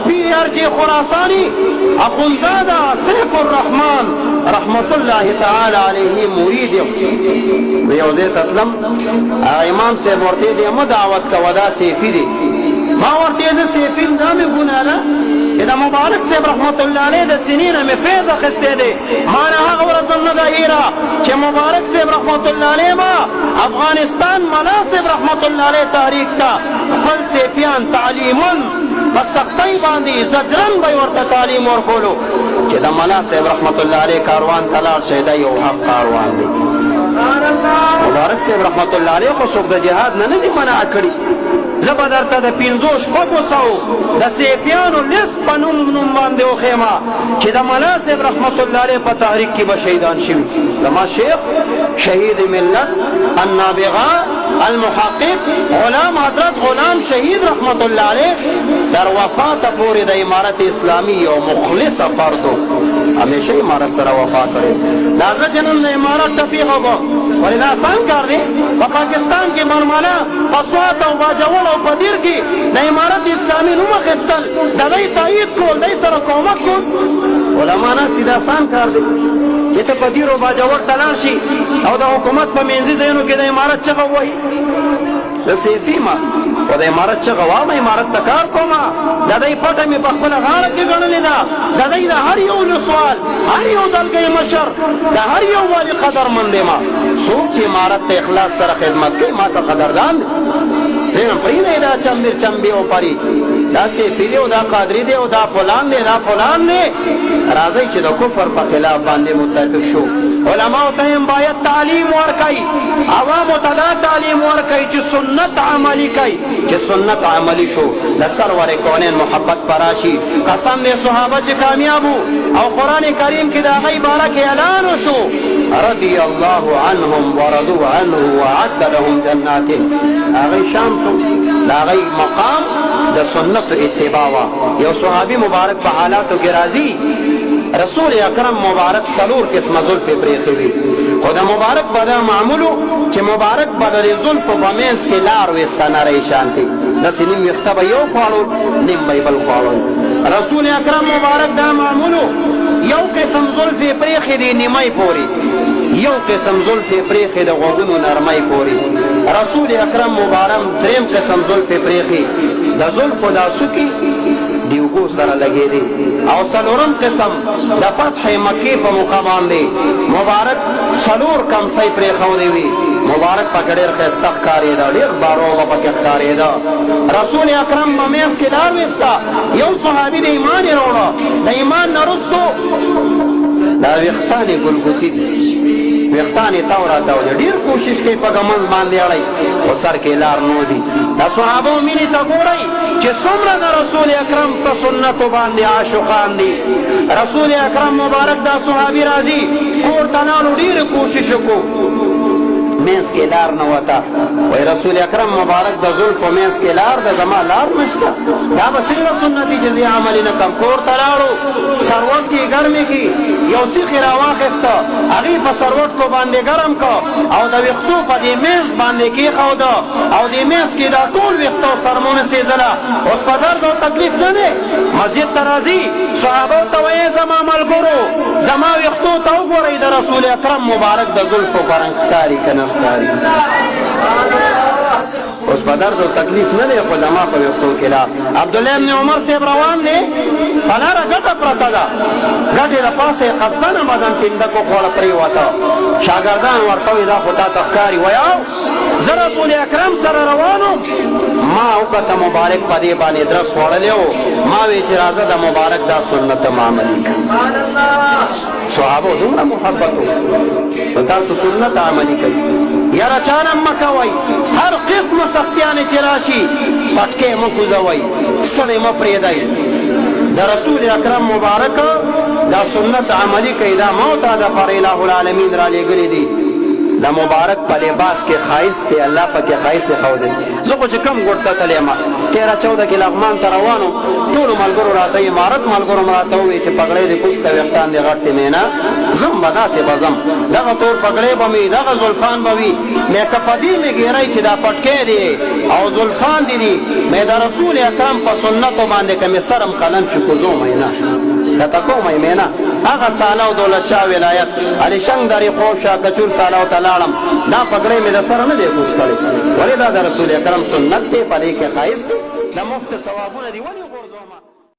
پیر ارجی خراسانی اخونزاده سیف الرحمن رحمت الله تعالی علیه مرید یوزی تطلم امام صاحب ورته دی ما دعوت کوا دا سیفی دی ما ورته دی سیفی نامی گنالا که دا مبارک صاحب رحمت الله علیه دا سنین می فیض خسته دی ما نه هغه ورځم نه دا هیرا چې مبارک صاحب رحمت الله علیه ما افغانستان مناسب رحمت الله علیه تحریک تا خپل سیفیان تعلیمون په سختۍ باندې زجرن به ورته تعلیم ورکولو چې د ملا صاحب رحمت الله علیه کاروان ته لاړ شي دا یو حق کاروان دی مبارک صاحب رحمت الله علیه خو څوک د جهاد نه دي منع کړي زه به درته د 500 د سیفیانو لیست په نوم باندې وښیمه چې د ملا صاحب رحمت الله علیه په تحریک کې به شهیدان شوي زما شیخ شهید ملت النابغه المحقق غلام حضرت غلام شهید رحمت الله علیه در وفات پورې د امارت اسلامی یو مخلص فردو همیشه امارت سره وفا کړی دا زه چې نن د امارت ټپي وکړم ولې دا آسان کار دی په پاکستان کې مرماله په سوات او باجوړ او په دیر کې د امارت اسلامي نوم اخیستل د دوی تایید کول دوی سره کومک کول علما ناست دا آسان کار دی چې ته په دیر او باجوړ ته لاړ شي او د حکومت په منځي ځایونو کې د امارت چغه ووهي د سیفي ما و د امارت چغه واومه امارت ته کار کومه د دوی پټه مې په خپله غاړه کې ګڼلې ده د دوی د هر یو ولسوال هر یو دلګۍ مشر د هر یو والي قدرمند یم څوک چې امارت ته اخلاص سره خدمت کوي ما ته قدردان دی ځینې پرېږدئ دا چمبر چمبې او پري دا سیفي دی او دا قادري دی او دا فلان دی دا فلان دی راځئ چې د کفر په خلاف باندې متفق شو علماو ته هم باید تعلیم ورکوي عوامو ته دا تعلیم ورکوي چې سنت عملي کوي چې سنت عملي شو د سرور کونین محبت پراشي قسم دی صحابه چې کامیاب او قرآن کریم کې د هغوی باره کې اعلان وشو رضي الله عنهم ورضوا عنه وعد لهم جنات هغوی شام شو د هغوی مقام د سنت اتباع وا یو صحابي مبارک په حالاتو کې راځي رسول اکرم مبارک سلور قسمه زلفې پرېښې وي خو د مبارک به دا معمولو چې مبارک به د زلفو په منځ کې لار ویسته نری شانتې داسې نیم ویښته به یو خواړو نیم به یې بل خواړو رسول اکرم مبارک دا معمولو یو قسم زلفې پرېښې دي نیمۍ پورې یو قسم زلفې پرېښې د غوږونو نرمۍ پورې رسول اکرم مبارک دریم قسم زلفې پرېښې د زلفو دا څوکې دیوګو سره لګېدې او څلورم قسم د فتح مکې په موقع باندې مبارک څلور کمڅۍ پرېښودې وي مبارک پکې ډېر ښایسته ښکارېده ډېر بارو به پکې ښکارېده رسول اکرم په منځ کې لار ویسته یو صحابي د ایمان یې راوړه د ایمان نه وروستو دا ویښتان یې ګلګوتي دي ویښتان یې تاو راتاو دي ډېر کوشش کوي په ږمنځ باندې اړی خو سر کې لار نوځي دا صحابو مینې ته ګورئ چې څومره د رسول اکرم په سنتو باندې عاشقان دي رسول اکرم مبارک دا صحابي راځي کور ته لاړو ډېرې کوشش وکړو منځ کې لار نه وته وایي رسول اکرم مبارک د زلفو منځ کې لار د زما لار نشته دا به څنګه سنت دي چې زه عملي نه کړم کور ته لاړو سروټ کې ګرمې کې یو سیخ یې راواخېسته هغې په سروټ کو باندې ګرم که او د ویښتو په دې منځ باندې کېښوده او دې منځ کې دا ټول ویښته سرمونه سېزله اوس په درد او تکلیف نه دی مسجد ته راځي صحابو ته وایي زما ملګرو زما ویښتو ته وګورئ د رسول اکرم مبارک د زلفو په رنګ ښکاري که نه ښکاري اوس په درد او تکلیف نه دی خو زما په ویښتو کې لا عبدالله ابن عمر صاحب روان دی په لاره ګټه پرته ده ګټې د پاسه یې قصدنه مدن تندکو خوړه پرېوته شاګردان ورته وایي دا خو تا ته ښکاري وایي او زه رسول اکرم سره روان وم ما وکته مبارک په دې باندې درس وړلی و ما وی چې راځه د مبارک دا سنت م عملي کړه صحابو دومره محبت و تاسو سنت عملي کوي یاره چانه مه کوئ هر قسمه سختیانې چې راشي پټکې مه کوزوئ سړی مه پرېږدئ د رسول اکرم مبارک دا سنت عملي کوي دا ما ته دپاره اله العالمین را لېږلي دي د مبارک په لباس کې ښایست دی الله پکې ښایست یې ښودلی زه خو چې کم ګوټ ته تلی یم 13 14 کې لغمان ته روانو ټولو ملګرو راته امارت ملګرو م راته ووایي چې پګړۍ دې کوسته ویښتان دې غټ دې مینا زم به داسې به زم دغه تور پګړۍ به مې دغه زلفان به وي مې که په دې مې ګیری چې دا پټکی دی او زلفان دې دي مې د رسول اکرم په سنتو باندې که مې سرم قلم چې کوزو مینا کته کومه مینا هغه ساله او دولت شاه ولایت علیشنګ درې خوشا کچور ساله ته لاړم دا پګړۍ مې د سره نه دی کوس کړی ولې دا د رسول اکرم سنت دی په دې کې ښایست د مفت ثوابونه دی ولې